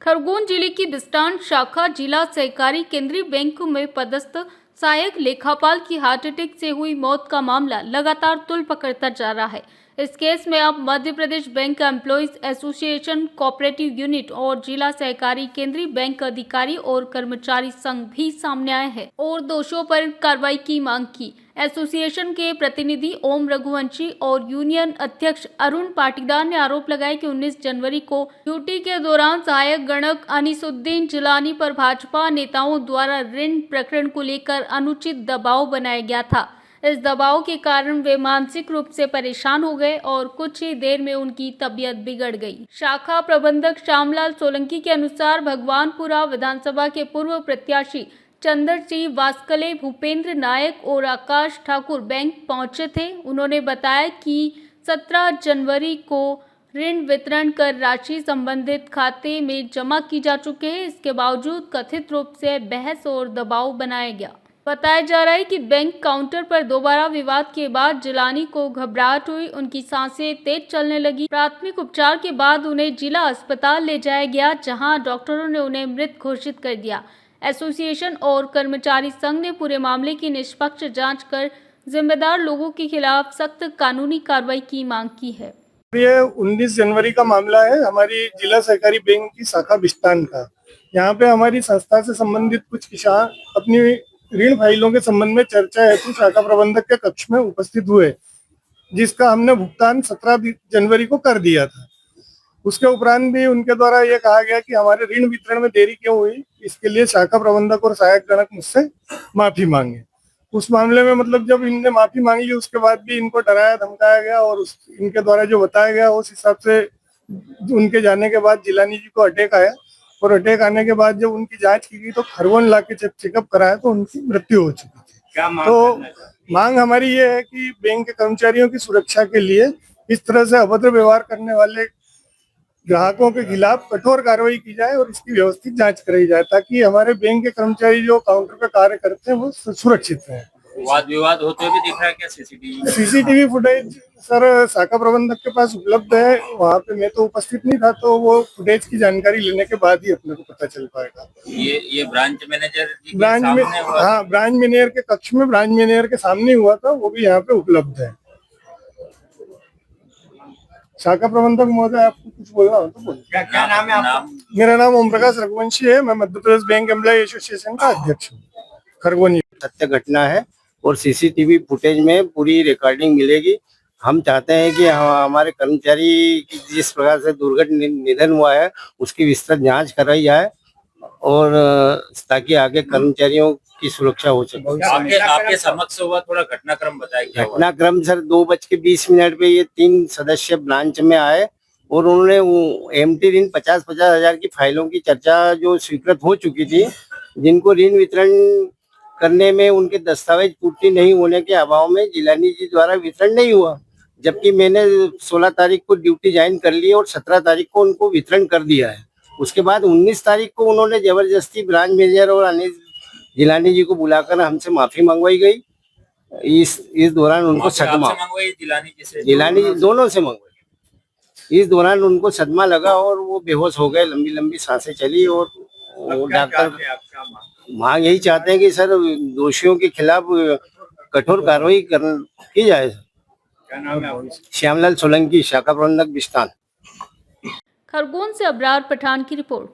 खरगोन जिले की बिस्टान शाखा जिला सहकारी केंद्रीय बैंक में पदस्थ सहायक लेखापाल की हार्ट अटैक से हुई मौत का मामला लगातार तूल पकड़ता जा रहा है। इस केस में अब Madhya Pradesh bank employees association cooperative unit और जिला सहकारी केंद्रीय बैंक अधिकारी और कर्मचारी संघ भी सामने आए हैं और दोषियों पर कार्रवाई की मांग की। एसोसिएशन के प्रतिनिधि ओम रघुवंशी और यूनियन अध्यक्ष अरुण पाटीदार ने आरोप लगाया कि 19 जनवरी को ड्यूटी के दौरान सहायक गणक अनीसुद्दीन जिलानी पर भाजपा नेताओं द्वारा ऋण प्रकरण को लेकर अनुचित दबाव बनाया गया था। इस दबाव के कारण वे मानसिक रूप से परेशान हो गए और कुछ ही देर में उनकी तबीयत बिगड़ गई। शाखा प्रबंधक श्यामलाल सोलंकी के अनुसार भगवानपुरा विधानसभा के पूर्व प्रत्याशी चंद्र सिंह वास्कले, भूपेंद्र नायक और आकाश ठाकुर बैंक पहुंचे थे। उन्होंने बताया कि 17 जनवरी को ऋण वितरण कर राशि संबंधित खाते में जमा की जा चुके हैं। इसके बावजूद कथित रूप से बहस और दबाव बनाया गया। बताया जा रहा है कि बैंक काउंटर पर दोबारा विवाद के बाद जिलानी को घबराहट हुई, उनकी सांसें तेज चलने लगी। प्राथमिक उपचार के बाद उन्हें जिला अस्पताल ले जाया गया, जहां डॉक्टरों ने उन्हें मृत घोषित कर दिया। एसोसिएशन और कर्मचारी संघ ने पूरे मामले की निष्पक्ष जांच कर जिम्मेदार लोगों के खिलाफ सख्त कानूनी कार्रवाई की मांग की है। ये 19 जनवरी का मामला है हमारी जिला सहकारी बैंक की शाखा बिस्तान का। यहाँ पे हमारी संस्था से संबंधित कुछ किसान अपनी ऋण फाइलों के संबंध में चर्चा हेतु शाखा प्रबंधक के कक्ष में उपस्थित हुए, जिसका हमने भुगतान 17 जनवरी को कर दिया था। उसके उपरांत भी उनके द्वारा ये कहा गया कि हमारे ऋण वितरण में देरी क्यों हुई, इसके लिए शाखा प्रबंधक और सहायक गणक मुझसे माफी मांगे। उस मामले में मतलब जब इनने माफी मांगी उसके बाद भी इनको डराया धमकाया गया और इनके द्वारा जो बताया गया उस हिसाब से उनके जाने के बाद जिलानी जी को अटैक आया और अटैक आने के बाद जब उनकी जांच की गई तो खरगोन लाके जब चेकअप कराया तो उनकी मृत्यु हो चुकी थी। तो मांग हमारी ये है कि बैंक के कर्मचारियों की सुरक्षा के लिए इस तरह से अभद्र व्यवहार करने वाले ग्राहकों के खिलाफ कठोर कार्रवाई की जाए और इसकी व्यवस्थित जांच कराई जाए, ताकि हमारे बैंक के कर्मचारी जो काउंटर पे कार्य करते हैं वो सुरक्षित रहे। वाद विवाद होते भी दिख रहा है क्या? सीसीटीवी फुटेज सर शाखा प्रबंधक के पास उपलब्ध है, वहाँ पे मैं तो उपस्थित नहीं था, तो वो फुटेज की जानकारी लेने के बाद ही अपने को पता चल पाएगा। ये ब्रांच मैनेजर ब्रांच मैनेजर के कक्ष में ब्रांच मैनेजर के सामने हुआ था, वो भी यहाँ पे उपलब्ध है। शाखा प्रबंधक महोदय, आपको कुछ बोलना हो तो बोलिए। क्या नाम है आपका? मेरा नाम ओम प्रकाश रघुवंशी है, मैं मध्य प्रदेश बैंक एम्प्लॉय एसोसिएशन का अध्यक्ष हूँ खरगोन। सत्य घटना है और सीसीटीवी फुटेज में पूरी रिकॉर्डिंग मिलेगी। हम चाहते हैं कि हमारे कर्मचारी की जिस प्रकार से दुर्घटना निधन हुआ है उसकी विस्तृत जांच कराई जाए और ताकि आगे कर्मचारियों की सुरक्षा हो सके। आपके समक्ष हुआ, थोड़ा घटनाक्रम बताइए। घटनाक्रम सर 2:20 पे ये 3 सदस्य ब्रांच में आए और उन्होंने एमटी ऋण 50-50 हजार की फाइलों की चर्चा जो स्वीकृत हो चुकी थी, जिनको ऋण वितरण करने में उनके दस्तावेज पूर्ति नहीं होने के अभाव में जिलानी जी द्वारा वितरण नहीं हुआ, जबकि मैंने 16 तारीख को ड्यूटी ज्वाइन कर ली और 17 तारीख को उनको वितरण कर दिया है। उसके बाद 19 तारीख को उन्होंने जबरदस्ती ब्रांच मैनेजर और अनिल जिलानी जी को बुलाकर हमसे माफी मंगवाई गई। इस दौरान उनको सदमा, जिलानी जी दोनों से मंगवाई। इस दौरान उनको सदमा लगा और वो बेहोश हो गए, लंबी लंबी सांसें चली और डॉक्टर मांग यही चाहते हैं कि सर दोषियों के खिलाफ कठोर कार्रवाई की जाए। श्यामलाल सोलंकी, शाखा प्रबंधक बिस्तान। खरगोन से अबरार पठान की रिपोर्ट।